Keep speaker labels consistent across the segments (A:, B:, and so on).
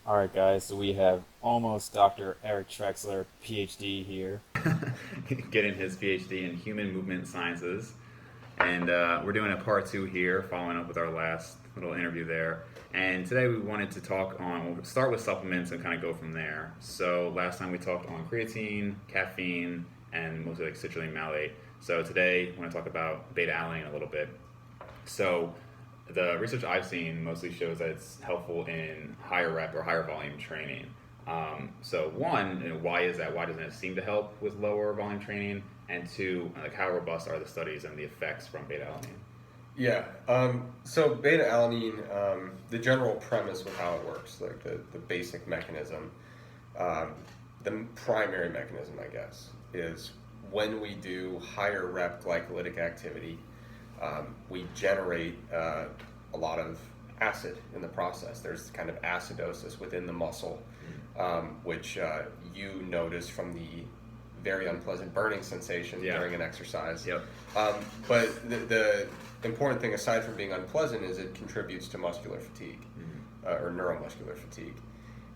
A: All right, guys, so we have almost Dr. Eric Trexler, PhD, here.
B: Getting his PhD in human movement sciences. And we're doing a part two here, following up with our last little interview there. And today we wanted to talk on, we'll start with supplements and kind of go from there. So last time we talked on creatine, caffeine, and mostly like citrulline malate. So today I want to talk about beta alanine a little bit. So the research I've seen mostly shows that it's helpful in higher rep or higher volume training. So one, why is that? Why doesn't it seem to help with lower volume training? And two, like how robust are the studies and the effects from beta alanine?
C: Yeah. So beta alanine, the general premise with how it works, like the basic mechanism, the primary mechanism, I guess, is when we do higher rep glycolytic activity, we generate a lot of acid in the process. There's kind of acidosis within the muscle, which you notice from the very unpleasant burning sensation during an exercise.
B: Yep.
C: But the important thing, aside from being unpleasant, is it contributes to muscular fatigue, or neuromuscular fatigue.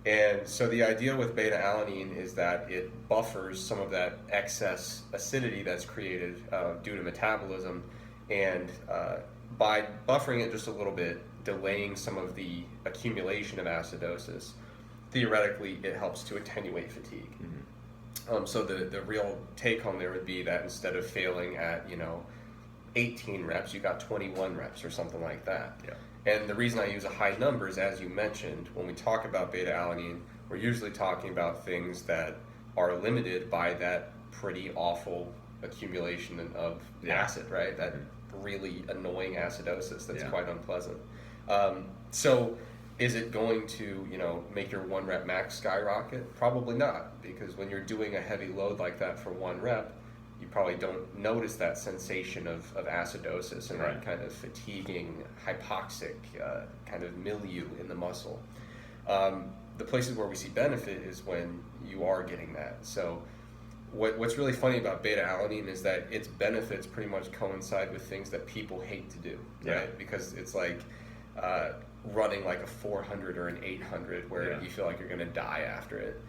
C: And so the idea with beta alanine is that it buffers some of that excess acidity that's created due to metabolism, and by buffering it just a little bit, delaying some of the accumulation of acidosis, theoretically it helps to attenuate fatigue. So the real take home there would be that instead of failing at 18 reps, you got 21 reps or something like that.
B: Yeah.
C: And the reason I use a high number is, as you mentioned, when we talk about beta alanine, we're usually talking about things that are limited by that pretty awful accumulation of acid, right? That really annoying acidosis that's quite unpleasant. So is it going to make your 1 rep max skyrocket? Probably not, because when you're doing a heavy load like that for 1 rep, you probably don't notice that sensation of acidosis and that kind of fatiguing, hypoxic kind of milieu in the muscle. The places where we see benefit is when you are getting that. So what's really funny about beta alanine is that its benefits pretty much coincide with things that people hate to do, right? Because it's like running like a 400 or an 800 where you feel like you're going to die after it.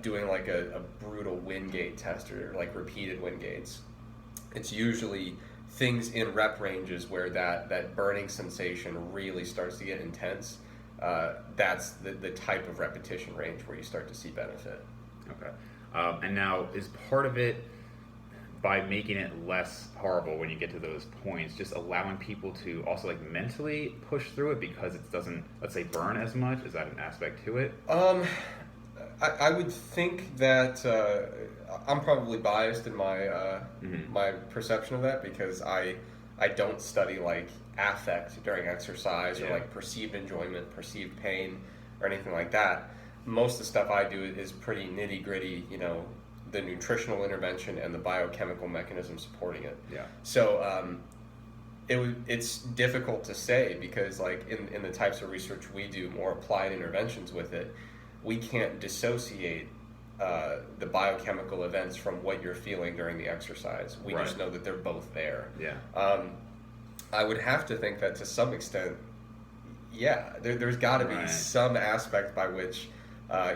C: Doing like a brutal wind gate test or like repeated wind gates. It's usually things in rep ranges where that burning sensation really starts to get intense. That's the type of repetition range where you start to see benefit.
B: Okay. And now, is part of it by making it less horrible when you get to those points, just allowing people to also like mentally push through it because it doesn't, let's say, burn as much? Is that an aspect to it?
C: I would think that I'm probably biased in my my perception of that, because I don't study like affect during exercise or like perceived enjoyment, perceived pain, or anything like that. Most of the stuff I do is pretty nitty gritty, the nutritional intervention and the biochemical mechanism supporting it.
B: Yeah.
C: So it's difficult to say, because like in the types of research we do, more applied interventions with it, we can't dissociate the biochemical events from what you're feeling during the exercise. We just know that they're both there.
B: Yeah.
C: I would have to think that to some extent, there's got to be some aspect by which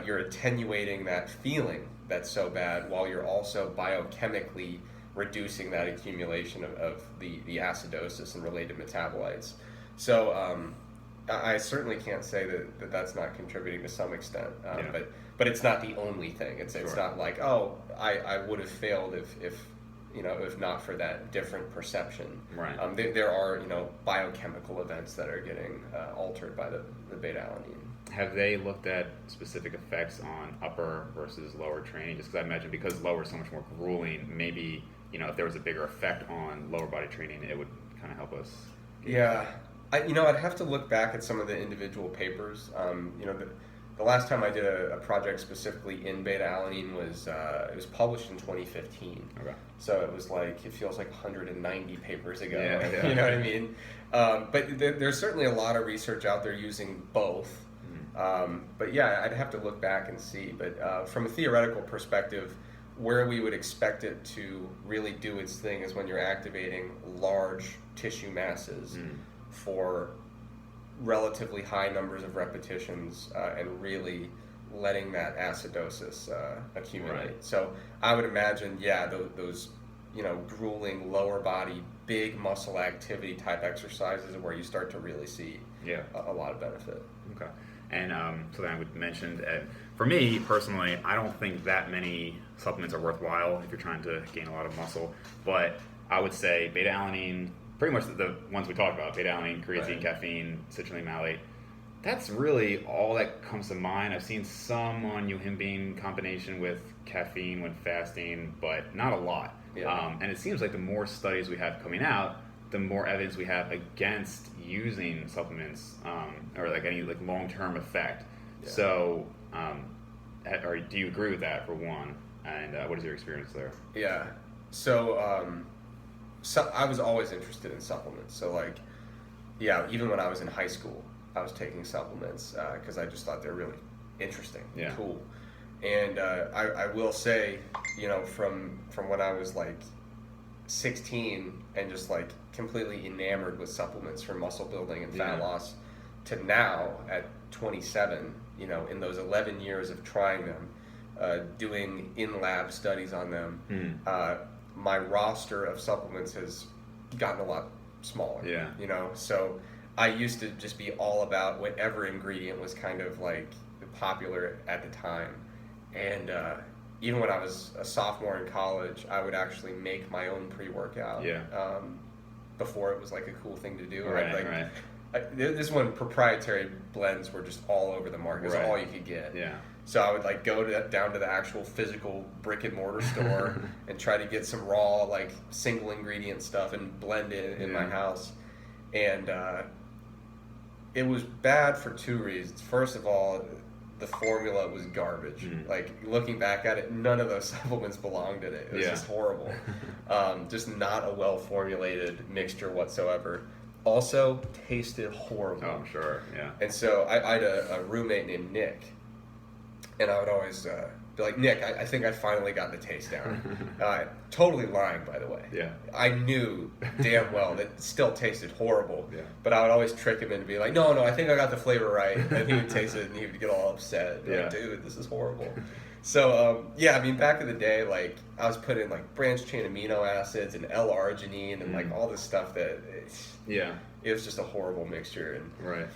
C: you're attenuating that feeling that's so bad, while you're also biochemically reducing that accumulation of the acidosis and related metabolites. So I certainly can't say that that's not contributing to some extent, but it's not the only thing. It's not like, I would have failed if not for that different perception.
B: Right.
C: There are biochemical events that are getting altered by the beta alanine.
B: Have they looked at specific effects on upper versus lower training? Just because I imagine, because lower is so much more grueling, maybe if there was a bigger effect on lower body training, it would kind of help us.
C: I'd have to look back at some of the individual papers. The last time I did a project specifically in beta alanine was it was published in 2015. Okay. So it was like, it feels like 190 papers ago.
B: Yeah.
C: You know what I mean? But there's certainly a lot of research out there using both. But I'd have to look back and see. But from a theoretical perspective, where we would expect it to really do its thing is when you're activating large tissue masses for relatively high numbers of repetitions and really letting that acidosis accumulate.
B: Right.
C: So I would imagine, yeah, those grueling lower body, big muscle activity type exercises are where you start to really see
B: Yeah.
C: a lot of benefit.
B: Okay. And so then I would mention, for me personally, I don't think that many supplements are worthwhile if you're trying to gain a lot of muscle. But I would say beta-alanine, pretty much the ones we talked about, beta-alanine, creatine,
C: Right.
B: caffeine, citrulline malate, that's really all that comes to mind. I've seen some on yohimbine combination with caffeine when fasting, but not a lot.
C: Yeah.
B: And it seems like the more studies we have coming out, the more evidence we have against using supplements or like any like long-term effect.
C: Yeah.
B: So, or do you agree with that for one? And what is your experience there?
C: Yeah. So, so I was always interested in supplements. So like, yeah, even when I was in high school, I was taking supplements because I just thought they're really interesting,
B: Yeah.
C: cool. And I will say, from when I was like 16 and just like completely enamored with supplements for muscle building and fat
B: Yeah.
C: loss to now at 27, in those 11 years of trying them, doing in-lab studies on them, my roster of supplements has gotten a lot smaller.
B: Yeah.
C: So I used to just be all about whatever ingredient was kind of like popular at the time. And even when I was a sophomore in college, I would actually make my own pre-workout.
B: Yeah.
C: Before it was like a cool thing to do.
B: Right.
C: This one, proprietary blends were just all over the market. It was
B: Right.
C: all you could get.
B: Yeah.
C: So I would like go down to the actual physical brick and mortar store and try to get some raw like single ingredient stuff and blend it in my house. And it was bad for two reasons. First of all, the formula was garbage. Like looking back at it, none of those supplements belonged in it. It was just horrible. Just not a well formulated mixture whatsoever. Also tasted horrible.
B: Oh, I'm sure. Yeah.
C: And so I had a roommate named Nick, and I would always be like, Nick, I think I finally got the taste down. Totally lying, by the way.
B: Yeah.
C: I knew damn well that it still tasted horrible.
B: Yeah.
C: But I would always trick him into being like, no, I think I got the flavor right. And he would taste it and he would get all upset.
B: Yeah.
C: Like, dude, this is horrible. So, I mean, back in the day, like, I was putting in, like, branched-chain amino acids and L-arginine and, like, all this stuff that it was just a horrible mixture. And
B: Right.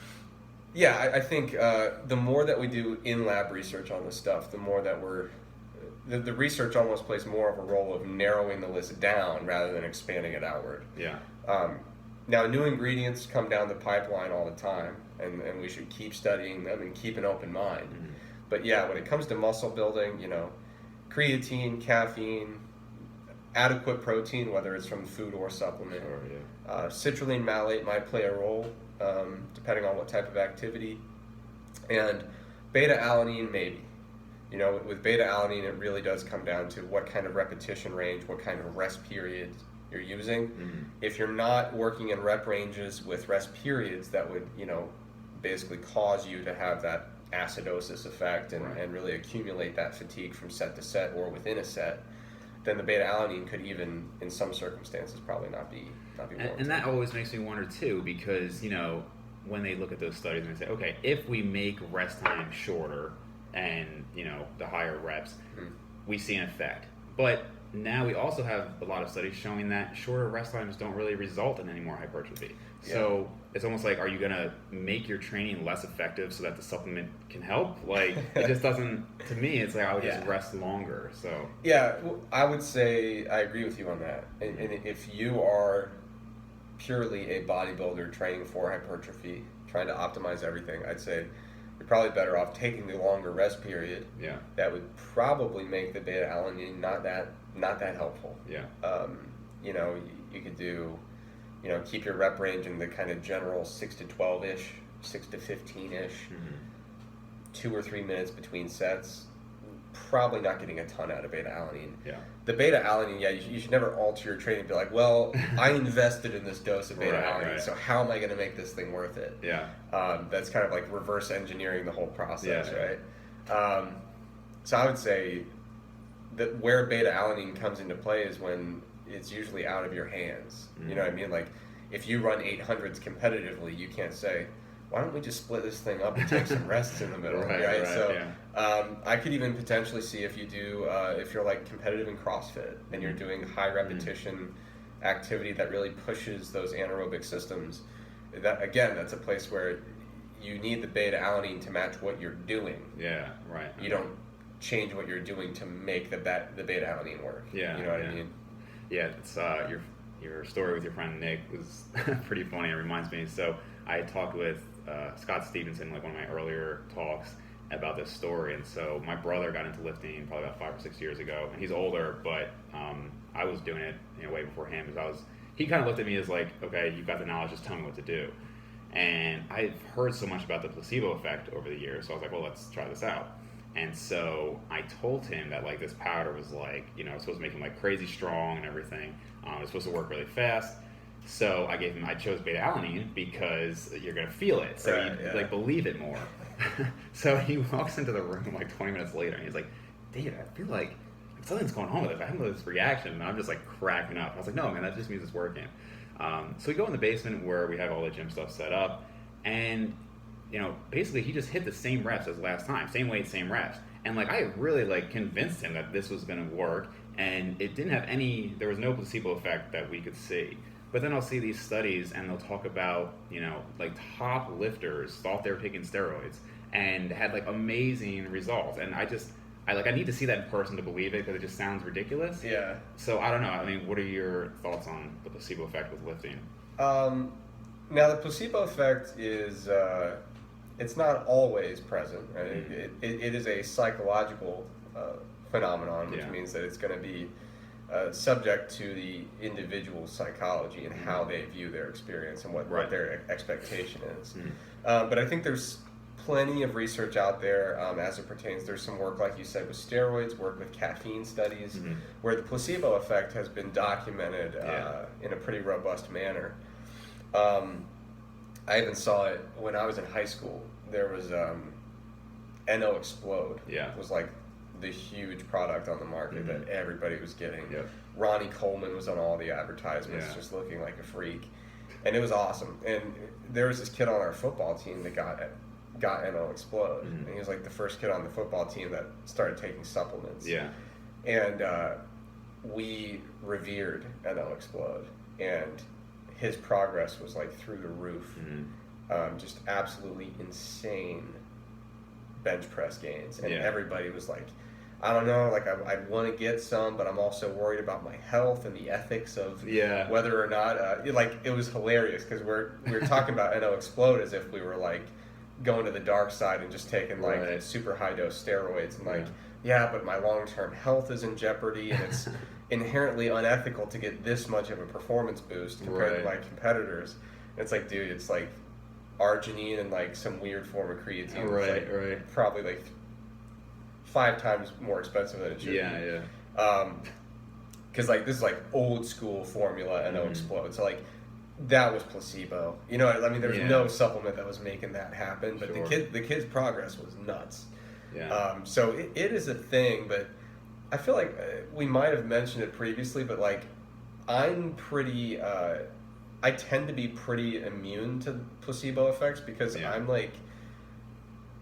C: yeah, I think the more that we do in-lab research on this stuff, the more that the research almost plays more of a role of narrowing the list down rather than expanding it outward.
B: Yeah.
C: Now, new ingredients come down the pipeline all the time, and we should keep studying them and keep an open mind. But yeah, when it comes to muscle building, creatine, caffeine, adequate protein, whether it's from food or supplement,
B: Sure, yeah.
C: citrulline malate might play a role, depending on what type of activity, and beta-alanine maybe. With beta-alanine, it really does come down to what kind of repetition range, what kind of rest period you're using. If you're not working in rep ranges with rest periods, that would, basically cause you to have that acidosis effect and really accumulate that fatigue from set to set or within a set, then the beta-alanine could even, in some circumstances, probably not be warranted.
B: And that always makes me wonder too, because when they look at those studies and they say, okay, if we make rest time shorter and the higher reps, we see an effect. But now we also have a lot of studies showing that shorter rest times don't really result in any more hypertrophy. So it's almost like, are you going to make your training less effective so that the supplement can help? Like, it just doesn't, to me, it's like I would just rest longer. So
C: yeah, I would say I agree with you on that. And if you are purely a bodybuilder training for hypertrophy, trying to optimize everything, I'd say you're probably better off taking the longer rest period.
B: Yeah.
C: That would probably make the beta-alanine not that helpful.
B: Yeah.
C: You could do, keep your rep range in the kind of general 6 to 12-ish, 6 to 15-ish, 2 or 3 minutes between sets. Probably not getting a ton out of beta-alanine.
B: Yeah.
C: The beta-alanine, you should never alter your training and be like, well, I invested in this dose of beta-alanine,
B: right.
C: so how am I going to make this thing worth it?
B: Yeah.
C: That's kind of like reverse engineering the whole process,
B: Yeah.
C: right? So I would say that where beta-alanine comes into play is when it's usually out of your hands. You know what I mean? Like, if you run 800s competitively, you can't say, why don't we just split this thing up and take some rests in the middle, right? So I could even potentially see if you do, if you're like competitive in CrossFit and you're doing high repetition activity that really pushes those anaerobic systems, that again, that's a place where you need the beta alanine to match what you're doing.
B: Yeah, right.
C: You don't change what you're doing to make the beta alanine work.
B: Yeah,
C: you know what I mean?
B: Yeah, it's your story with your friend Nick was pretty funny. It reminds me. So I talked with Scott Stevenson, like one of my earlier talks, about this story. And so my brother got into lifting probably about 5 or 6 years ago, and he's older, but I was doing it way before him. Because he kind of looked at me as like, okay, you've got the knowledge, just tell me what to do. And I've heard so much about the placebo effect over the years, so I was like, well, let's try this out. And so I told him that like this powder was like, it's supposed to make him like crazy strong and everything. It's supposed to work really fast. So I chose beta alanine because you're gonna feel it, so you like believe it more. So he walks into the room like 20 minutes later, and he's like, "David, I feel like something's going on with it. I have this reaction," and I'm just like cracking up. I was like, "No, man, that just means it's working." So we go in the basement where we have all the gym stuff set up, and basically he just hit the same reps as last time, same weight, same reps, and like I really like convinced him that this was going to work, and it didn't have there was no placebo effect that we could see. But then I'll see these studies and they'll talk about, like top lifters thought they were taking steroids and had like amazing results. And I need to see that in person to believe it, because it just sounds ridiculous.
C: Yeah.
B: So I don't know. I mean, what are your thoughts on the placebo effect with lifting?
C: Now the placebo effect is, it's not always present, right? It is a psychological phenomenon, which means that it's going to be subject to the individual psychology and how they view their experience and what their expectation is. But I think there's plenty of research out there as it pertains. There's some work, like you said, with steroids, work with caffeine studies, where the placebo effect has been documented in a pretty robust manner. I even saw it when I was in high school. There was NO Explode.
B: Yeah.
C: It was like the huge product on the market that everybody was getting.
B: Yep.
C: Ronnie Coleman was on all the advertisements, just looking like a freak, and it was awesome. And there was this kid on our football team that got NO Explode, and he was like the first kid on the football team that started taking supplements.
B: Yeah.
C: And we revered NO Explode, and his progress was like through the roof. Just absolutely insane bench press gains, and everybody was like, I don't know, like I'd want to get some, but I'm also worried about my health and the ethics of whether or not, it was hilarious, because we're talking about NO Explode as if we were like going to the dark side and just taking like super high dose steroids, and like, but my long-term health is in jeopardy, and it's inherently unethical to get this much of a performance boost compared to my competitors. And it's like, dude, it's like arginine and like some weird form of creatine. Probably like 5 times more expensive than it should be. Because like this is like old school formula NO Explode. So like that was placebo. You know, I mean, there's no supplement that was making that happen. But the kid's progress was nuts. So it is a thing, but I feel like we might have mentioned it previously, but like I'm pretty. I tend to be pretty immune to placebo effects, because I'm like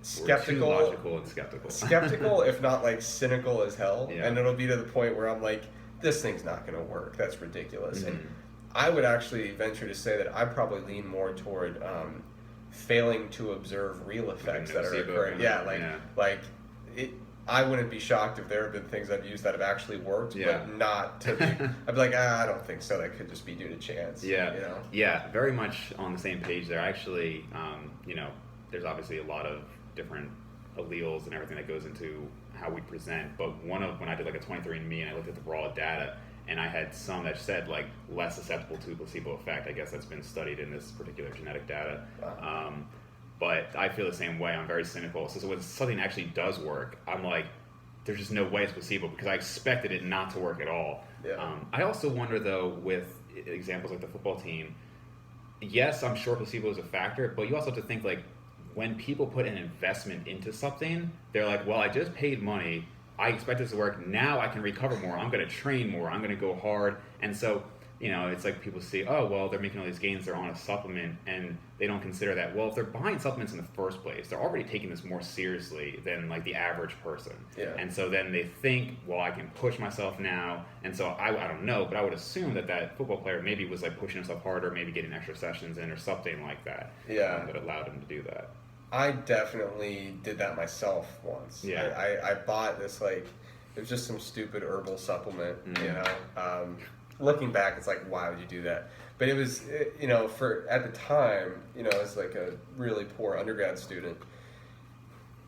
C: skeptical.
B: We're too logical and skeptical.
C: Skeptical, if not like cynical as hell. And it'll be to the point where I'm like, this thing's not going to work. That's ridiculous. And I would actually venture to say that I probably lean more toward failing to observe real effects that are occurring. I wouldn't be shocked if there have been things I've used that have actually worked, but not to be. I'd be like, I don't think so. That could just be due to chance.
B: Yeah, very much on the same page there. Actually, there's obviously a lot of different alleles and everything that goes into how we present. But when I did like a 23andMe and I looked at the raw data, and I had some that said like less susceptible to placebo effect. I guess that's been studied in this particular genetic data.
C: Wow.
B: But I feel the same way. I'm very cynical. So when something actually does work, I'm like, there's just no way it's placebo, because I expected it not to work at all. I also wonder, though, with examples like the football team, yes, I'm sure placebo is a factor, but you also have to think, like, when people put an investment into something, they're like, well, I just paid money. I expect this to work. Now I can recover more. I'm going to train more. I'm going to go hard. And so it's like people see, oh, well, they're making all these gains, they're on a supplement, and they don't consider that, well, if they're buying supplements in the first place, they're already taking this more seriously than like the average person.
C: Yeah.
B: And so then they think, well, I can push myself now. And so I don't know, but I would assume that football player maybe was like pushing himself harder, maybe getting extra sessions in or something like that.
C: Yeah.
B: That allowed him to do that.
C: I definitely did that myself once.
B: Yeah.
C: I bought this, like, it was just some stupid herbal supplement, looking back, it's like, why would you do that? But it was, for at the time, as like a really poor undergrad student,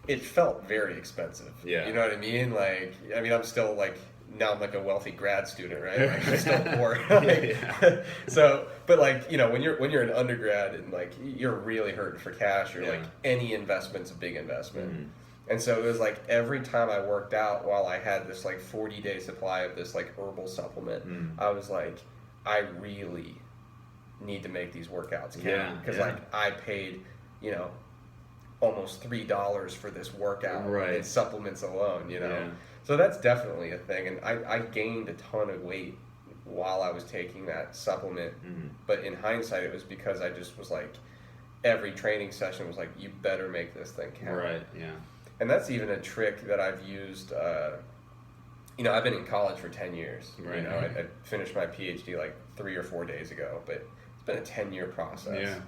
C: it felt very expensive.
B: Yeah.
C: You know what I mean? Like, I'm still like, now I'm like a wealthy grad student, right? Like, I'm still poor. So, but like, when you're an undergrad and like you're really hurting for cash, you're like, any investment's a big investment. Mm-hmm. And so it was like every time I worked out while I had this like 40-day supply of this like herbal supplement, I was like, I really need to make these workouts count. Because like I paid, almost $3 for this workout in supplements alone, Yeah. So that's definitely a thing. And I gained a ton of weight while I was taking that supplement. Mm-hmm. But in hindsight, it was because I just was like, every training session was like, you better make this thing count.
B: Right, yeah.
C: And that's even a trick that I've used. I've been in college for 10 years.
B: Right.
C: I finished my PhD like 3 or 4 days ago, but it's been a 10-year process.
B: Yeah.
C: And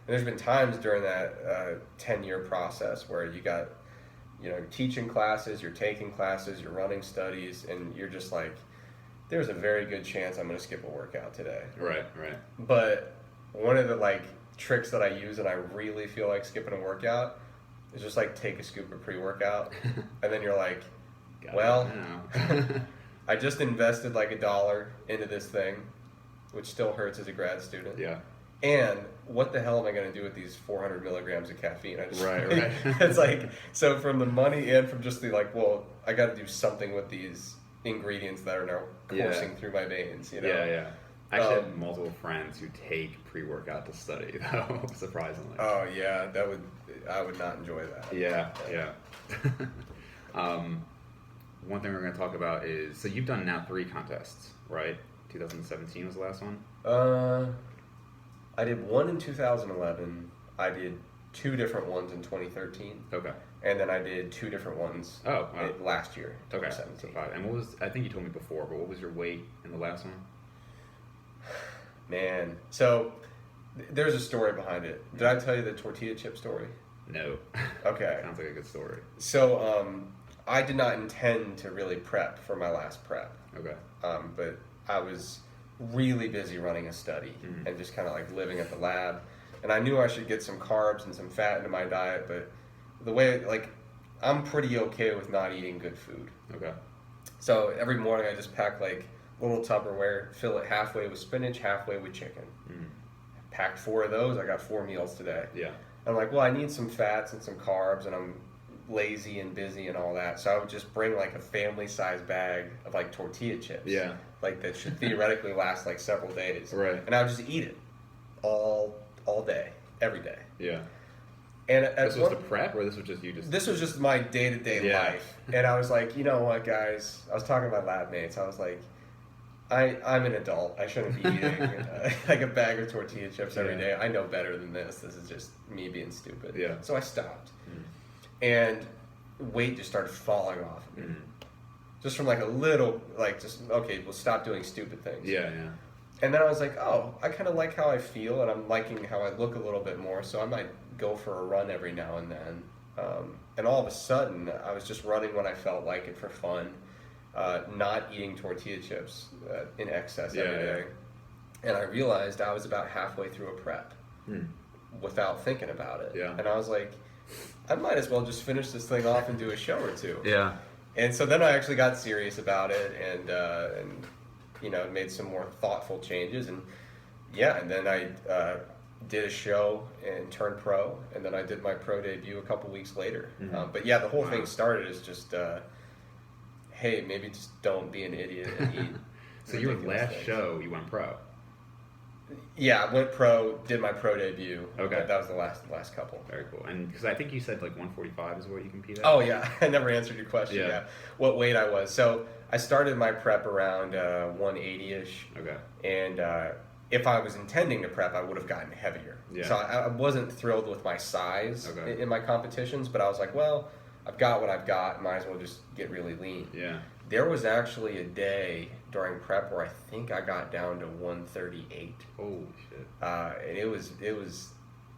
C: there's been times during that 10-year process where you got, you're teaching classes, you're taking classes, you're running studies, and you're just like, there's a very good chance I'm going to skip a workout today.
B: Right.
C: But one of the like tricks that I use, and I really feel like skipping a workout, is just like take a scoop of pre-workout, and then you're like, well, I just invested like $1 into this thing, which still hurts as a grad student.
B: Yeah.
C: And what the hell am I going to do with these 400 milligrams of caffeine?
B: Right.
C: It's like, so from the money and from just the like, well, I got to do something with these ingredients that are now coursing through my veins,
B: Yeah. I actually have multiple friends who take pre-workout to study, though, surprisingly.
C: Oh, yeah, I would not enjoy that.
B: Yeah. One thing we're going to talk about is, so you've done now 3 contests, right? 2017 was the last one?
C: I did one in 2011. I did 2 different ones in 2013.
B: Okay.
C: And then I did 2 different ones last year, 2017.
B: Okay, so 5. And what was, I think you told me before, but what was your weight in the last one?
C: Man, so there's a story behind it. Did I tell you the tortilla chip story?
B: No.
C: Okay.
B: Sounds like a good story.
C: So I did not intend to really prep for my last prep.
B: Okay.
C: But I was really busy running a study and just kind of like living at the lab. And I knew I should get some carbs and some fat into my diet, but the way, like, I'm pretty okay with not eating good food.
B: Okay.
C: So every morning I just pack like little Tupperware, fill it halfway with spinach, halfway with chicken. Packed 4 of those, I got 4 meals today.
B: Yeah.
C: I'm like, well, I need some fats and some carbs, and I'm lazy and busy and all that. So I would just bring like a family-sized bag of like tortilla chips.
B: Yeah.
C: Like that should theoretically last like several days.
B: Right.
C: And I would just eat it all day, every day.
B: Yeah.
C: And
B: this was the prep, or this was just you just...
C: This was just my day-to-day life. And I was like, you know what, guys? I was talking to my lab mates. I was like, I'm an adult. I shouldn't be eating like a bag of tortilla chips every day. I know better than this. This is just me being stupid.
B: Yeah.
C: So I stopped. And weight just started falling off of me. Just from like a little, like just, okay, we'll stop doing stupid things.
B: Yeah.
C: And then I was like, oh, I kind of like how I feel, and I'm liking how I look a little bit more, so I might go for a run every now and then. And all of a sudden, I was just running when I felt like it for fun, not eating tortilla chips in excess every day. And I realized I was about halfway through a prep without thinking about it.
B: Yeah.
C: And I was like, I might as well just finish this thing off and do a show or 2.
B: Yeah.
C: And so then I actually got serious about it and made some more thoughtful changes. And then I did a show and turned pro, and then I did my pro debut a couple weeks later. But the whole thing started as just, hey, maybe just don't be an idiot and eat.
B: So your last show, you went pro?
C: Yeah, I went pro, did my pro debut.
B: Okay.
C: That was the last couple.
B: Very cool. And because I think you said like 145 is what you compete at.
C: Oh yeah, I never answered your question.
B: Yeah.
C: Yeah. What weight I was. So I started my prep around 180-ish.
B: Okay.
C: And if I was intending to prep, I would have gotten heavier.
B: Yeah.
C: So I wasn't thrilled with my size
B: Okay.
C: in my competitions, but I was like, well, I've got what I've got. Might as well just get really lean.
B: Yeah.
C: There was actually a day during prep where I think I got down to 138.
B: Holy shit.
C: And it was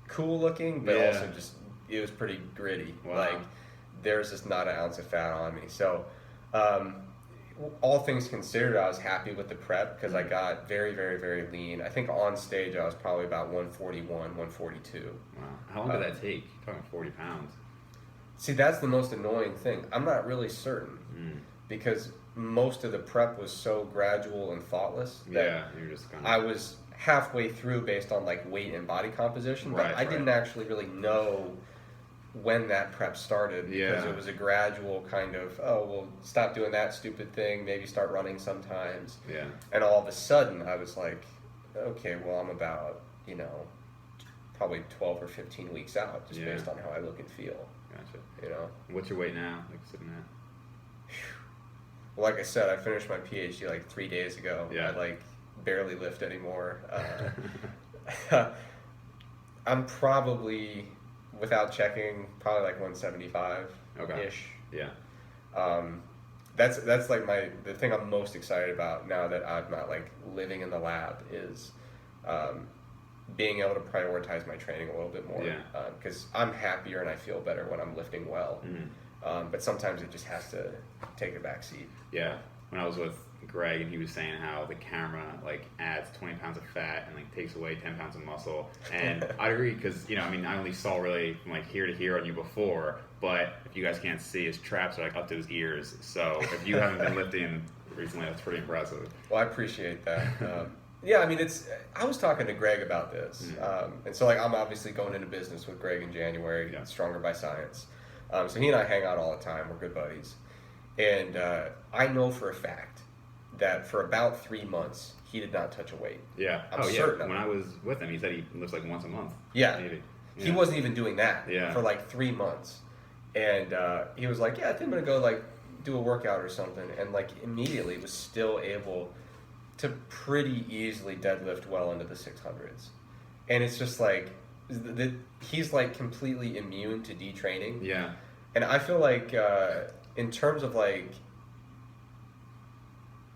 C: cool looking, but
B: Yeah.
C: also just it was pretty gritty.
B: Wow.
C: Like there's just not an ounce of fat on me. So all things considered, I was happy with the prep because I got very, very, very lean. I think on stage I was probably about 141, 142.
B: Wow. How long did that take? You're talking 40 pounds.
C: See, that's the most annoying thing. I'm not really certain because most of the prep was so gradual and thoughtless that
B: Yeah, you're just kind of.
C: I was halfway through based on like weight and body composition, but
B: Right,
C: I didn't actually really know when that prep started because
B: Yeah.
C: it was a gradual kind of, oh, well, stop doing that stupid thing, maybe start running sometimes.
B: Yeah.
C: And all of a sudden I was like, okay, well, I'm about, probably 12 or 15 weeks out just
B: Yeah.
C: based on how I look and feel,
B: Gotcha. What's your weight now? Like sitting at?
C: Well, like I said, I finished my PhD like 3 days ago.
B: Yeah.
C: I like barely lift anymore. I'm probably, without checking, probably like 175 ish.
B: Yeah.
C: That's like the thing I'm most excited about now that I'm not like living in the lab is being able to prioritize my training a little bit more.
B: Yeah.
C: Because I'm happier and I feel better when I'm lifting well. But sometimes it just has to take a back seat.
B: Yeah. When I was with Greg and he was saying how the camera like adds 20 pounds of fat and like takes away 10 pounds of muscle, and I agree because I only saw really from like here to here on you before, but if you guys can't see, his traps are like up to his ears. So if you haven't been lifting recently, that's pretty impressive.
C: Well, I appreciate that. Yeah, I mean, I was talking to Greg about this, and so like I'm obviously going into business with Greg in January,
B: Yeah.
C: Stronger by Science. So he and I hang out all the time. We're good buddies, and I know for a fact that for about 3 months he did not touch a weight.
B: Yeah.
C: I'm
B: oh yeah.
C: certain of
B: When
C: it.
B: I was with him, he said he lifts like once a month.
C: Yeah.
B: Maybe.
C: He wasn't even doing that
B: Yeah.
C: for like 3 months, and he was like, "Yeah, I think I'm gonna go like do a workout or something," and like immediately was still able to pretty easily deadlift well into the 600s, and it's just like he's like completely immune to detraining.
B: Yeah.
C: And I feel like in terms of like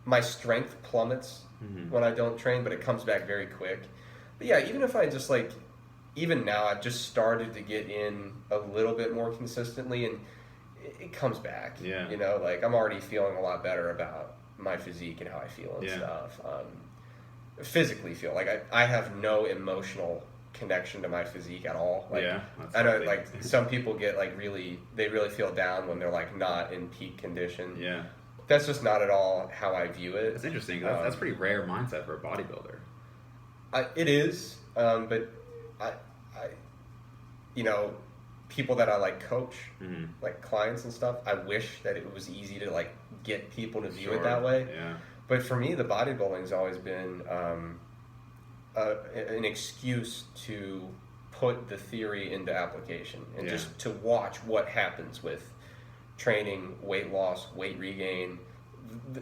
C: my strength plummets when I don't train, but it comes back very quick. But yeah, even if I just like, even now I've just started to get in a little bit more consistently, and it comes back.
B: Yeah.
C: Like I'm already feeling a lot better about my physique and how I feel and
B: Yeah.
C: stuff. Physically feel like I have no emotional connection to my physique at all. Like,
B: Yeah, that's
C: I know
B: something.
C: like some people get like they really feel down when they're like not in peak condition.
B: Yeah.
C: That's just not at all how I view it.
B: That's interesting. That's pretty rare mindset for a bodybuilder.
C: It is, but I people that I like coach, like clients and stuff, I wish that it was easy to like get people to view it that way.
B: Yeah.
C: But for me, the bodybuilding's always been an excuse to put the theory into application and
B: Yeah.
C: just to watch what happens with training, weight loss, weight regain.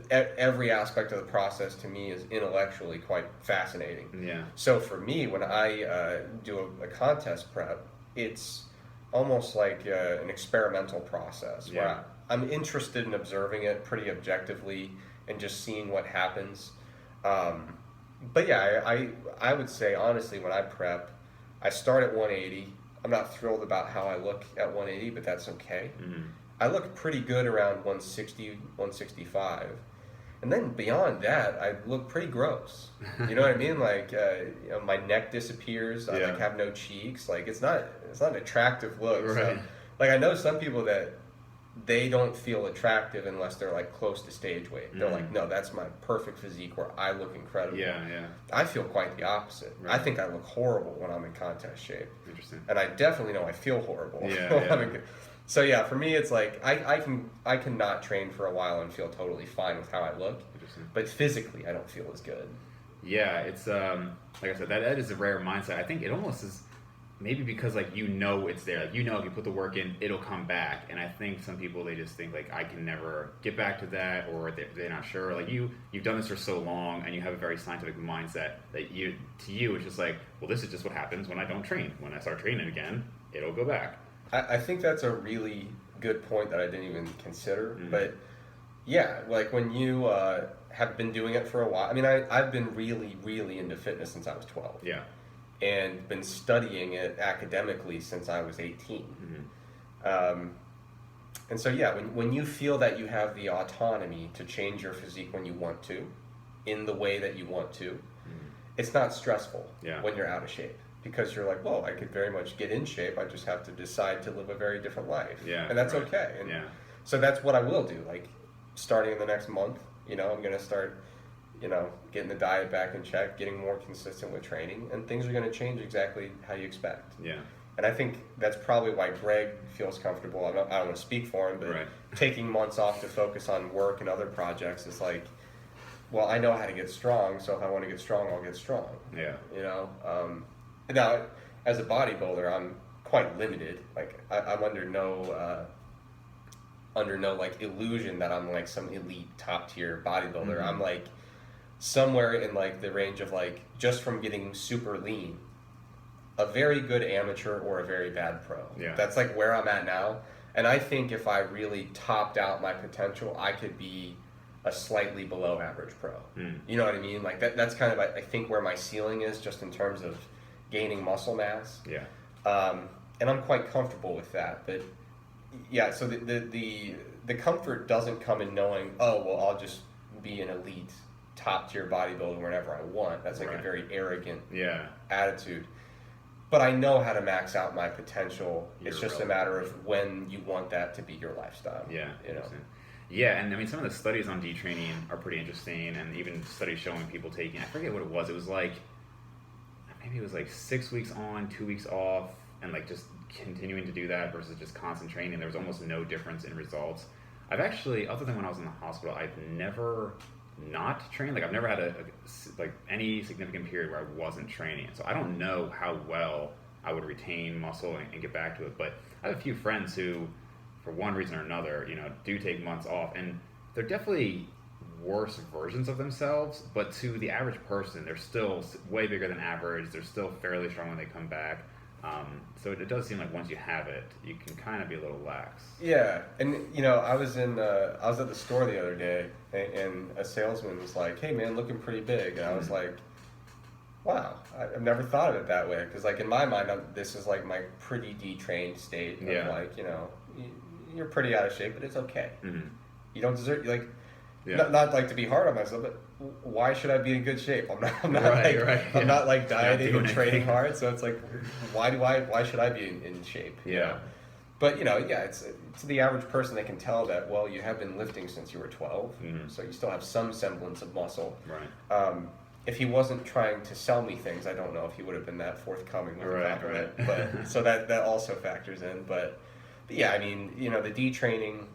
C: Every aspect of the process to me is intellectually quite fascinating.
B: Yeah.
C: So for me, when I do a contest prep, it's almost like an experimental process
B: Yeah.
C: where I'm interested in observing it pretty objectively and just seeing what happens. But yeah, I would say honestly, when I prep, I start at 180. I'm not thrilled about how I look at 180, but that's okay. I look pretty good around 160, 165. And then beyond that, I look pretty gross. You know what I mean? Like, my neck disappears. I like have no cheeks. Like, it's not an attractive look.
B: Right.
C: So, like, I know some people that they don't feel attractive unless they're like close to stage weight. They're like, no, that's my perfect physique where I look incredible.
B: Yeah. Yeah.
C: I feel quite the opposite.
B: Right.
C: I think I look horrible when I'm in contest shape.
B: Interesting.
C: And I definitely know I feel horrible.
B: Yeah,
C: when
B: yeah.
C: I'm in- So yeah, for me, it's like I can not train for a while and feel totally fine with how I look,
B: Interesting.
C: but physically I don't feel as good.
B: Yeah, it's like I said, that is a rare mindset. I think it almost is maybe because like it's there. Like if you put the work in, it'll come back. And I think some people they just think like I can never get back to that, or they're not sure. Like you've done this for so long, and you have a very scientific mindset that to you it's just like, well, this is just what happens when I don't train. When I start training again, it'll go back.
C: I think that's a really good point that I didn't even consider. But yeah, like when you have been doing it for a while. I mean, I've been really, really into fitness since I was 12.
B: Yeah.
C: And been studying it academically since I was 18. And so, yeah, when you feel that you have the autonomy to change your physique when you want to, in the way that you want to, it's not stressful when you're out of shape. Because you're like, well, I could very much get in shape. I just have to decide to live a very different life.
B: Yeah,
C: and that's
B: right.
C: okay. And
B: Yeah.
C: so that's what I will do. Like, starting in the next month, I'm going to start, getting the diet back in check, getting more consistent with training, and things are going to change exactly how you expect.
B: Yeah.
C: And I think that's probably why Greg feels comfortable. I don't want to speak for him, but
B: Right.
C: taking months off to focus on work and other projects is like, well, I know how to get strong, so if I want to get strong, I'll get strong.
B: Yeah.
C: Now, as a bodybuilder, I'm quite limited. Like, I'm under no like illusion that I'm like some elite top tier bodybuilder. I'm like somewhere in like the range of like, just from getting super lean, a very good amateur or a very bad pro.
B: Yeah.
C: That's like where I'm at now. And I think if I really topped out my potential, I could be a slightly below average pro. You know what I mean? Like that's kind of, I think, where my ceiling is, just in terms of gaining muscle mass.
B: Yeah.
C: And I'm quite comfortable with that. But yeah, so the comfort doesn't come in knowing, oh, well, I'll just be an elite top tier bodybuilder whenever I want. That's like a very arrogant attitude. But I know how to max out my potential. It's just a matter of when you want that to be your lifestyle.
B: Yeah. Yeah, and I mean, some of the studies on detraining are pretty interesting, and even studies showing people taking, I forget what it was like, maybe it was like 6 weeks on, 2 weeks off, and like just continuing to do that versus just constant training. There was almost no difference in results. I've actually, other than when I was in the hospital, I've never not trained. Like I've never had like any significant period where I wasn't training. So I don't know how well I would retain muscle and get back to it. But I have a few friends who, for one reason or another, do take months off, and they're definitely worse versions of themselves. But to the average person, they're still way bigger than average. They're still fairly strong when they come back. So it does seem like once you have it, you can kind of be a little lax.
C: Yeah, and I was at the store the other day, and a salesman was like, "Hey man, looking pretty big," and I was like, "Wow, I've never thought of it that way." Because like in my mind, this is like my pretty detrained state of like, you're pretty out of shape, but it's okay. You don't deserve not like to be hard on myself, but why should I be in good shape? I'm not I'm not like dieting and training hard, so it's like, why should I be in shape? But it's to the average person, they can tell that, well, you have been lifting since you were 12, so you still have some semblance of muscle. If he wasn't trying to sell me things, I don't know if he would have been that forthcoming with a compliment. But so that also factors in. But yeah, I mean, the detraining,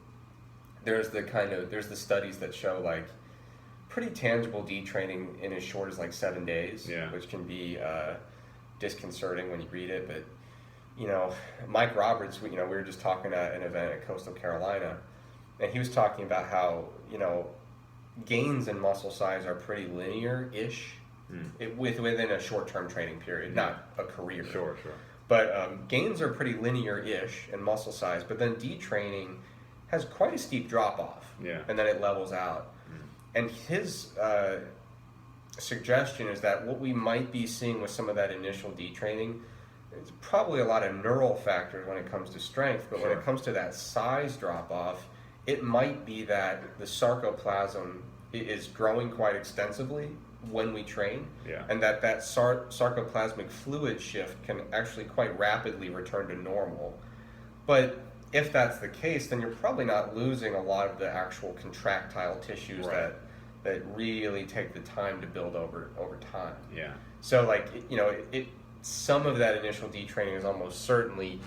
C: there's the studies that show like pretty tangible detraining in as short as like 7 days, which can be disconcerting when you read it. But Mike Roberts, we were just talking at an event at Coastal Carolina, and he was talking about how gains in muscle size are pretty linear-ish within a short-term training period, not a career.
B: Sure.
C: But gains are pretty linear-ish in muscle size, but then detraining has quite a steep drop-off, and then it levels out. And his suggestion is that what we might be seeing with some of that initial detraining is probably a lot of neural factors when it comes to strength, but when it comes to that size drop-off, it might be that the sarcoplasm is growing quite extensively when we train, and that sarcoplasmic fluid shift can actually quite rapidly return to normal. But if that's the case, then you're probably not losing a lot of the actual contractile tissues that really take the time to build over time. So like, some of that initial detraining is almost certainly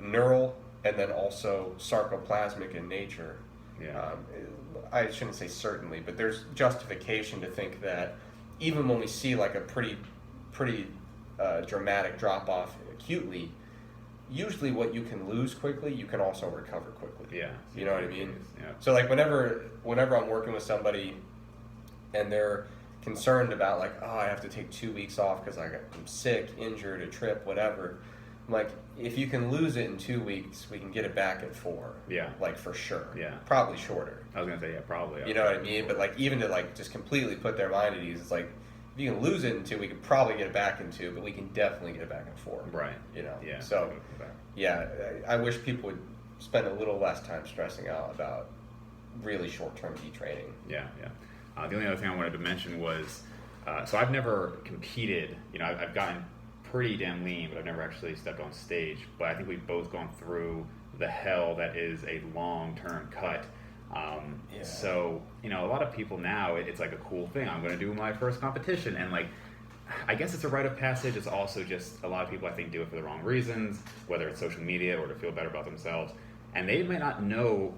C: neural, and then also sarcoplasmic in nature. I shouldn't say certainly, but there's justification to think that even when we see like a pretty dramatic drop off acutely, usually what you can lose quickly, you can also recover quickly.
B: Yeah.
C: You know what I mean?
B: Yeah.
C: So like whenever I'm working with somebody and they're concerned about like, oh, I have to take 2 weeks off because I'm sick, injured, a trip, whatever. I'm like, if you can lose it in 2 weeks, we can get it back in 4.
B: Yeah.
C: Like for sure.
B: Yeah.
C: Probably shorter.
B: I was gonna say, yeah, probably.
C: You know what I mean? But like even to like just completely put their mind at ease, it's like if you can lose it in 2, we could probably get it back in 2, but we can definitely get it back in 4.
B: Right.
C: You know.
B: Yeah.
C: So yeah, I wish people would spend a little less time stressing out about really short-term detraining.
B: Yeah, yeah. The only other thing I wanted to mention was, so I've never competed. You know, I've gotten pretty damn lean, but I've never actually stepped on stage. But I think we've both gone through the hell that is a long-term cut.
C: Yeah.
B: So, you know, a lot of people now, it's like a cool thing. I'm going to do my first competition. And like, I guess it's a rite of passage. It's also just a lot of people, I think, do it for the wrong reasons, whether it's social media or to feel better about themselves. And they might not know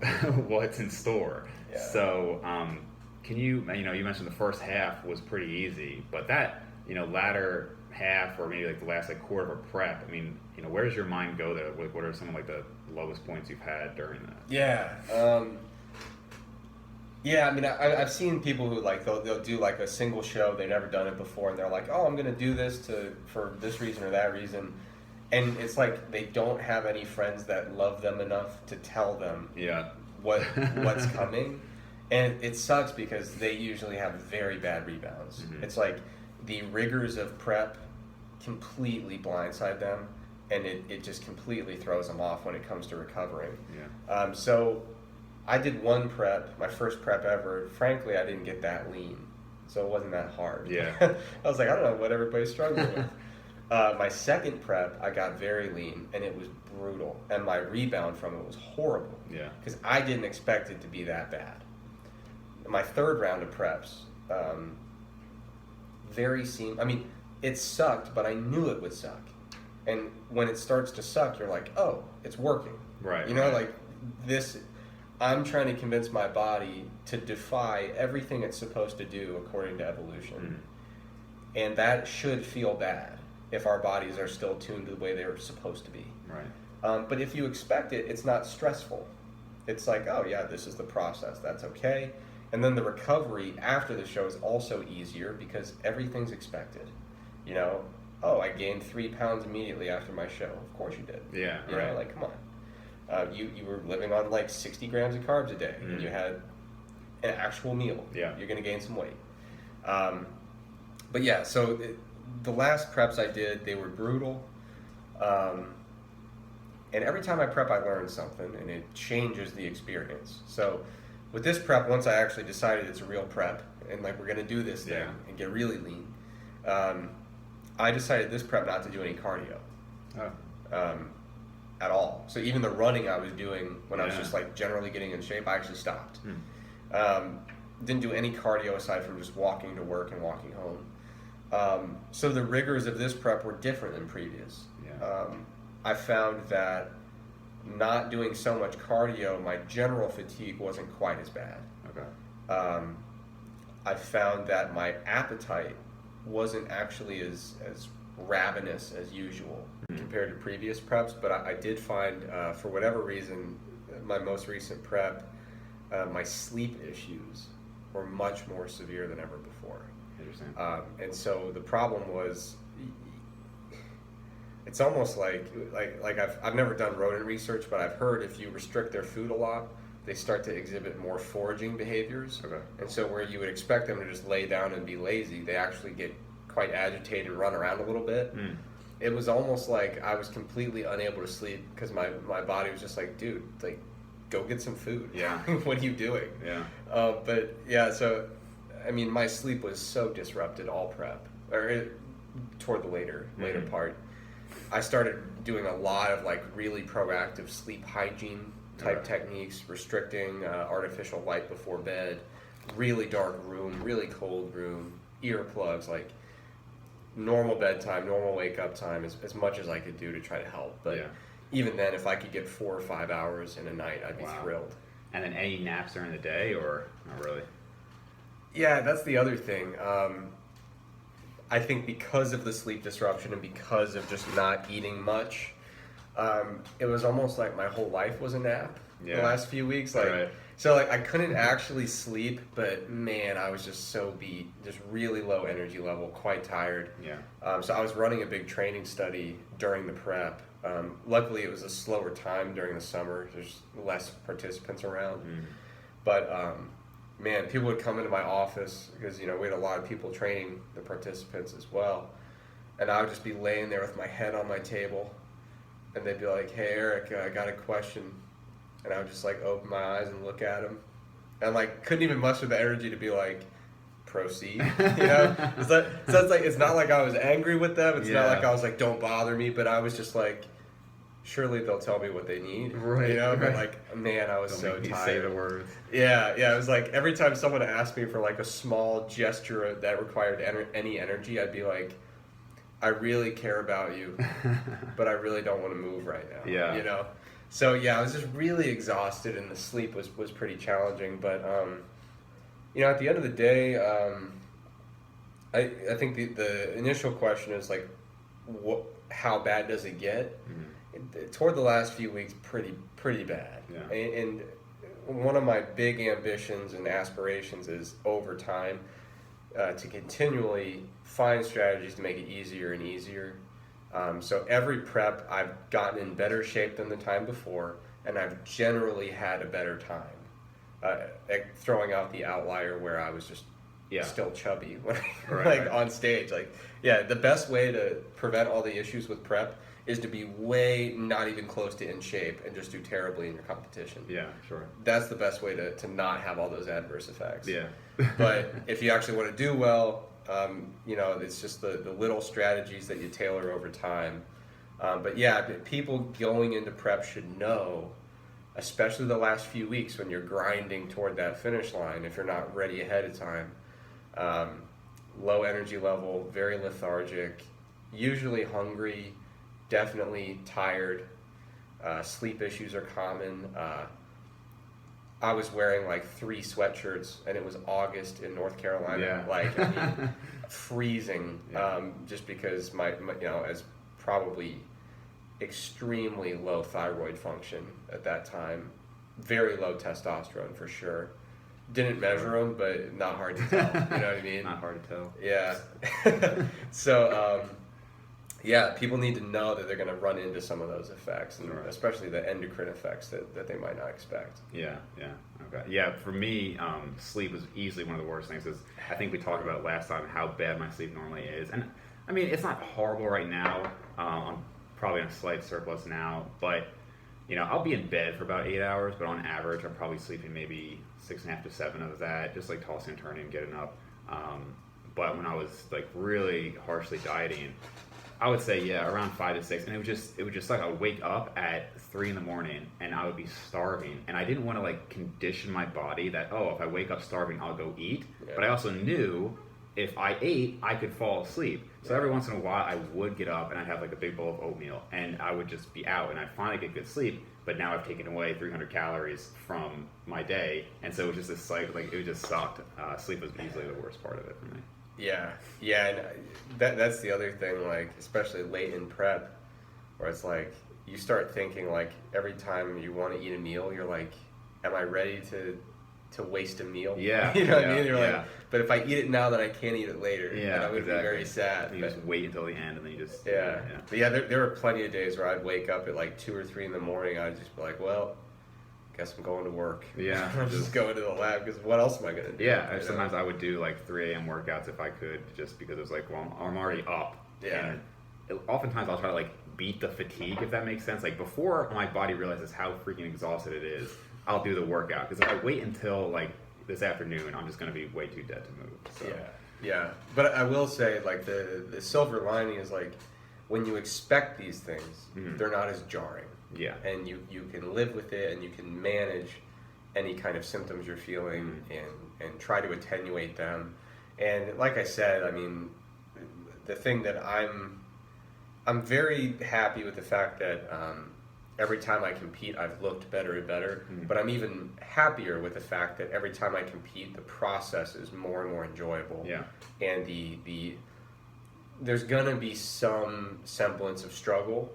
B: what's in store.
C: Yeah.
B: So, can you know, you mentioned the first half was pretty easy, but that, you know, latter half or maybe like the last like quarter of a prep, I mean, you know, where does your mind go there? What are some of like the lowest points you've had during that?
C: Yeah. Yeah, I mean, I've seen people who like they'll do like a single show, they've never done it before, and they're like, oh, I'm gonna do this for this reason or that reason, and it's like they don't have any friends that love them enough to tell them what's coming, and it sucks because they usually have very bad rebounds.
B: Mm-hmm.
C: It's like the rigors of prep completely blindside them, and it just completely throws them off when it comes to recovering.
B: Yeah.
C: So I did one prep, my first prep ever. Frankly, I didn't get that lean, so it wasn't that hard.
B: Yeah.
C: I was like, I don't know what everybody's struggling with. My second prep, I got very lean, and it was brutal, and my rebound from it was horrible.
B: Yeah.
C: Because I didn't expect it to be that bad. My third round of preps, I mean, it sucked, but I knew it would suck. And when it starts to suck, you're like, oh, it's working.
B: Right.
C: You know,
B: right.
C: like this, I'm trying to convince my body to defy everything it's supposed to do according to evolution. And that should feel bad if our bodies are still tuned to the way they were supposed to be.
B: Right.
C: But if you expect it, it's not stressful. It's like, oh yeah, this is the process. That's okay. And then the recovery after the show is also easier because everything's expected. You know, oh, I gained 3 pounds immediately after my show. Of course you did.
B: Yeah.
C: You
B: right.
C: know, like, come on. You were living on like 60 grams of carbs a day, and you had an actual meal.
B: Yeah.
C: You're going to gain some weight. But yeah, so the last preps I did, they were brutal. And every time I prep, I learn something, and it changes the experience. So with this prep, once I actually decided it's a real prep, and like we're going to do this thing and get really lean, I decided this prep not to do any cardio. At all. So even the running I was doing when I was just like generally getting in shape, I actually stopped. Didn't do any cardio aside from just walking to work and walking home. So the rigors of this prep were different than previous. I found that not doing so much cardio, my general fatigue wasn't quite as bad.
B: Okay.
C: I found that my appetite wasn't actually as ravenous as usual compared to previous preps, but I did find, for whatever reason, my most recent prep, my sleep issues were much more severe than ever before.
B: Interesting.
C: And so the problem was, it's almost like I've never done rodent research, but I've heard if you restrict their food a lot, they start to exhibit more foraging behaviors.
B: Okay.
C: And so where you would expect them to just lay down and be lazy, they actually get quite agitated and run around a little bit. It was almost like I was completely unable to sleep because my body was just like, dude, like, go get some food.
B: Yeah.
C: What are you doing?
B: Yeah.
C: But yeah, so I mean, my sleep was so disrupted all prep, toward the later part. I started doing a lot of like really proactive sleep hygiene type techniques, restricting artificial light before bed, really dark room, really cold room, earplugs, like normal bedtime, normal wake up time, as much as I could do to try to help. But even then, if I could get 4 or 5 hours in a night, I'd be thrilled.
B: And then any naps during the day, or not really?
C: Yeah, that's the other thing. I think because of the sleep disruption and because of just not eating much, it was almost like my whole life was a nap the last few weeks. Like,
B: right.
C: So like I couldn't actually sleep, but man, I was just so beat, just really low energy level, quite tired.
B: Yeah.
C: So I was running a big training study during the prep. Luckily, it was a slower time during the summer. There's less participants around. But man, people would come into my office because, we had a lot of people training the participants as well. And I would just be laying there with my head on my table. And they'd be like, "Hey, Eric, I got a question." And I would just like open my eyes and look at them. And like couldn't even muster the energy to be like, "Proceed." So it's like, it's not like I was angry with them. It's not like I was like, "Don't bother me." But I was just like, surely they'll tell me what they need.
B: Right.
C: But like, man, I was so
B: Don't make me
C: tired.
B: say the words.
C: Yeah. It was like every time someone asked me for like a small gesture that required any energy, I'd be like, "I really care about you, but I really don't want to move right now."
B: Yeah.
C: So I was just really exhausted, and the sleep was pretty challenging. But at the end of the day, I think the initial question is like, how bad does it get? Toward the last few weeks, pretty bad.
B: Yeah.
C: And one of my big ambitions and aspirations is over time to continually find strategies to make it easier and easier. So every prep, I've gotten in better shape than the time before, and I've generally had a better time. Throwing out the outlier where I was just still chubby when on stage. The best way to prevent all the issues with prep is to be way not even close to in shape and just do terribly in your competition.
B: Yeah, sure.
C: That's the best way to not have all those adverse effects.
B: Yeah.
C: But if you actually want to do well, it's just the little strategies that you tailor over time. People going into prep should know, especially the last few weeks when you're grinding toward that finish line, if you're not ready ahead of time, low energy level, very lethargic, usually hungry, definitely tired, sleep issues are common. I was wearing like 3 sweatshirts, and it was August in North Carolina.
B: Yeah.
C: Freezing. Just because my as probably extremely low thyroid function at that time, very low testosterone for sure. Didn't measure them, but not hard to tell. You know what I mean?
B: Not hard to tell.
C: Yeah. So. People need to know that they're going to run into some of those effects, and especially the endocrine effects that they might not expect.
B: Yeah. Okay. Yeah, for me, sleep is easily one of the worst things. Is I think we talked about last time how bad my sleep normally is. And I mean, it's not horrible right now. I'm probably in a slight surplus now, but I'll be in bed for about 8 hours, but on average, I'm probably sleeping maybe 6.5 to 7 of that, just like tossing and turning and getting up. But when I was like really harshly dieting, I would say around 5 to 6, and it would just like I would wake up at 3 in the morning and I would be starving, and I didn't want to like condition my body that if I wake up starving I'll go eat, but I also knew if I ate I could fall asleep. So every once in a while I would get up and I'd have like a big bowl of oatmeal and I would just be out and I'd finally get good sleep. But now I've taken away 300 calories from my day, and so it was just this cycle. Like it just sucked. Sleep was easily the worst part of it for me.
C: Yeah, and that's the other thing, like, especially late in prep, where it's like, you start thinking, like, every time you want to eat a meal, you're like, am I ready to waste a meal?
B: Yeah.
C: You know what I mean? You're like, but if I eat it now, then I can't eat it later.
B: Yeah,
C: and I would be very sad.
B: You just wait until the end, and then you just...
C: Yeah. But there were plenty of days where I'd wake up at, like, 2 or 3 in the morning, I'd just be like, well... guess I'm going to work.
B: Yeah.
C: I'm just going to the lab, because what else am I going to do?
B: Yeah, sometimes I would do like 3 a.m. workouts if I could, just because it was like, well, I'm already up.
C: Yeah.
B: And oftentimes I'll try to like beat the fatigue, if that makes sense. Like before my body realizes how freaking exhausted it is, I'll do the workout. Because if I wait until like this afternoon, I'm just going to be way too dead to move. So.
C: Yeah. But I will say, like, the silver lining is, like, when you expect these things, they're not as jarring.
B: Yeah.
C: And you can live with it, and you can manage any kind of symptoms you're feeling and try to attenuate them. And like I said, I mean, the thing that I'm very happy with the fact that every time I compete, I've looked better and better. But I'm even happier with the fact that every time I compete, the process is more and more enjoyable.
B: Yeah.
C: And the there's gonna be some semblance of struggle.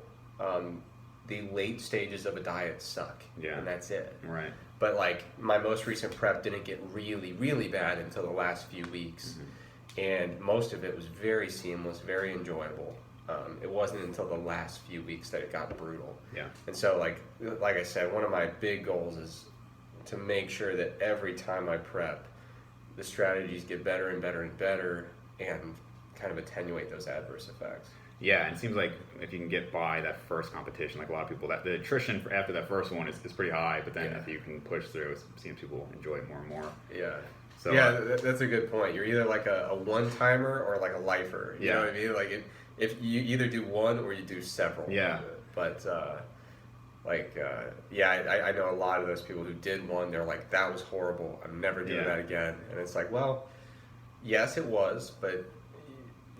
C: The late stages of a diet suck, and that's it.
B: Right.
C: But like my most recent prep didn't get really, really bad until the last few weeks, and most of it was very seamless, very enjoyable. It wasn't until the last few weeks that it got brutal.
B: Yeah.
C: And so like I said, one of my big goals is to make sure that every time I prep, the strategies get better and better and better, and kind of attenuate those adverse effects.
B: Yeah, and it seems like if you can get by that first competition, like a lot of people, that the attrition after that first one is pretty high, but then if you can push through, it seems people enjoy it more and more.
C: Yeah.
B: So,
C: that's a good point. You're either like a one-timer or like a lifer. You know what I mean? Like if you either do one or you do several.
B: Yeah.
C: But I know a lot of those people who did one. They're like, that was horrible. I'm never doing that again. And it's like, well, yes, it was, but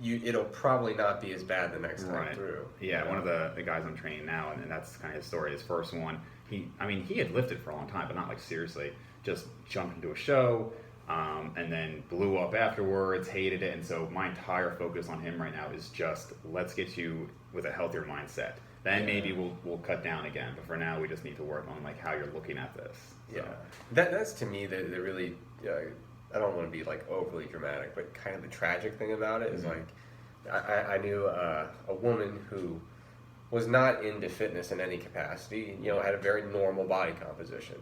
C: it'll probably not be as bad the next time through.
B: Yeah, one of the guys I'm training now, and that's kind of his story. His first one, he had lifted for a long time, but not like seriously. Just jumped into a show, and then blew up afterwards, hated it. And so my entire focus on him right now is just, let's get you with a healthier mindset. Then maybe we'll cut down again. But for now, we just need to work on like how you're looking at this. So.
C: Yeah, that's to me the really. I don't want to be like overly dramatic, but kind of the tragic thing about it is like I knew a woman who was not into fitness in any capacity. Had a very normal body composition.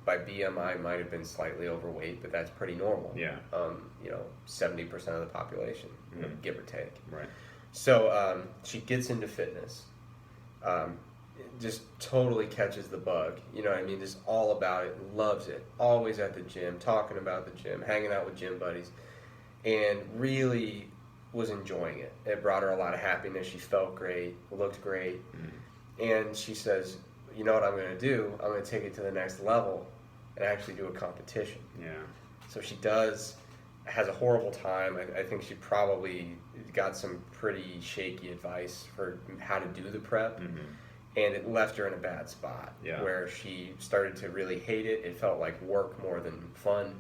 C: By BMI might have been slightly overweight, but that's pretty normal.
B: Yeah.
C: 70% of the population, give or take.
B: Right.
C: So she gets into fitness. Just totally catches the bug, just all about it, loves it, always at the gym, talking about the gym, hanging out with gym buddies, and really was enjoying it. It brought her a lot of happiness. She felt great, looked great, and she says, you know what I'm going to do? I'm going to take it to the next level and actually do a competition.
B: Yeah. So
C: she has a horrible time. I think she probably got some pretty shaky advice for how to do the prep. And it left her in a bad spot where she started to really hate it. It felt like work more than fun.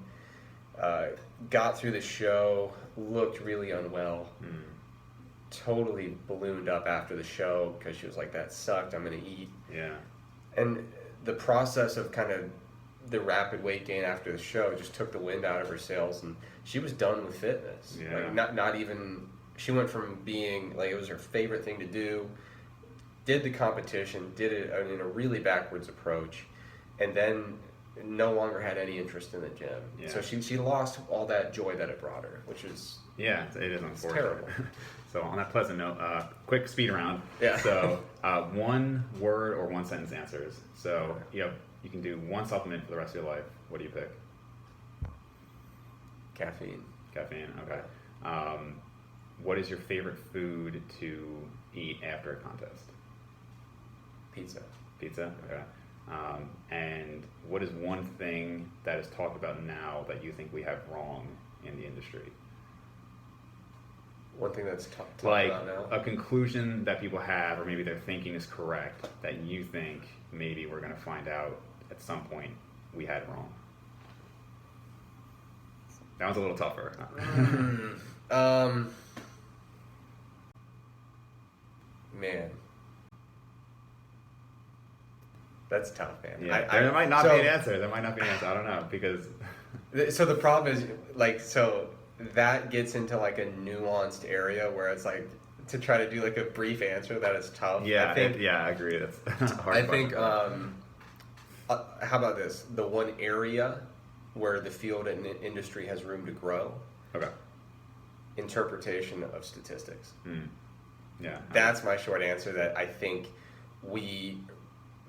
C: Got through the show, looked really unwell, totally ballooned up after the show because she was like, that sucked, I'm going to eat. Yeah. And the process of kind of the rapid weight gain after the show just took the wind out of her sails, and she was done with fitness.
B: Yeah.
C: Like not even, she went from being like, it was her favorite thing to do, did the competition, did it in a really backwards approach, and then no longer had any interest in the gym. Yeah. So she lost all that joy that it brought her, which is
B: it is unfortunate.
C: It's terrible.
B: So on that pleasant note, quick speed round.
C: Yeah.
B: So one word or one sentence answers. So you can do one supplement for the rest of your life. What do you pick?
C: Caffeine.
B: Caffeine. Okay. What is your favorite food to eat after a contest?
C: Pizza.
B: Pizza? Okay. And what is one thing that is talked about now that you think we have wrong in the industry?
C: One thing that's talked
B: like
C: about now?
B: A conclusion that people have, or maybe their thinking is correct, that you think maybe we're going to find out at some point we had wrong. That one's a little tougher.
C: Man. That's tough, man.
B: Yeah, there might not be an answer. There might not be an answer. I don't know, because...
C: So the problem is, that gets into like a nuanced area where it's like, to try to do like a brief answer that is tough.
B: Yeah, I agree. That's hard.
C: I think, how about this? The one area where the field and the industry has room to grow.
B: Okay.
C: Interpretation of statistics.
B: Yeah.
C: That's my short answer, that I think we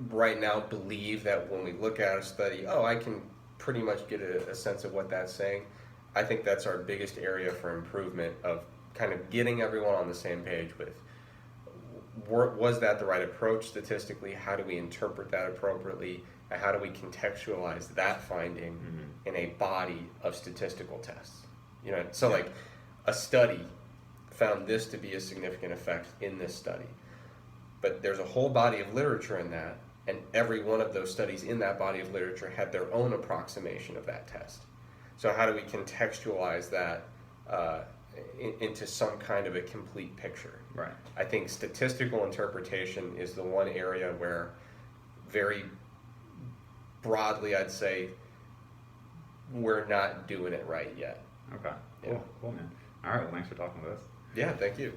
C: right now believe that when we look at a study, I can pretty much get a sense of what that's saying. I think that's our biggest area for improvement, of kind of getting everyone on the same page with, was that the right approach statistically? How do we interpret that appropriately? And how do we contextualize that finding in a body of statistical tests? Like a study found this to be a significant effect in this study, but there's a whole body of literature in that, and every one of those studies in that body of literature had their own approximation of that test. So how do we contextualize that into some kind of a complete picture.
B: Right.
C: I think statistical interpretation is the one area where, very broadly, I'd say we're not doing it right yet.
B: Okay.
C: Yeah.
B: Cool, man. All right. Well, thanks for talking with us.
C: Yeah, thank you.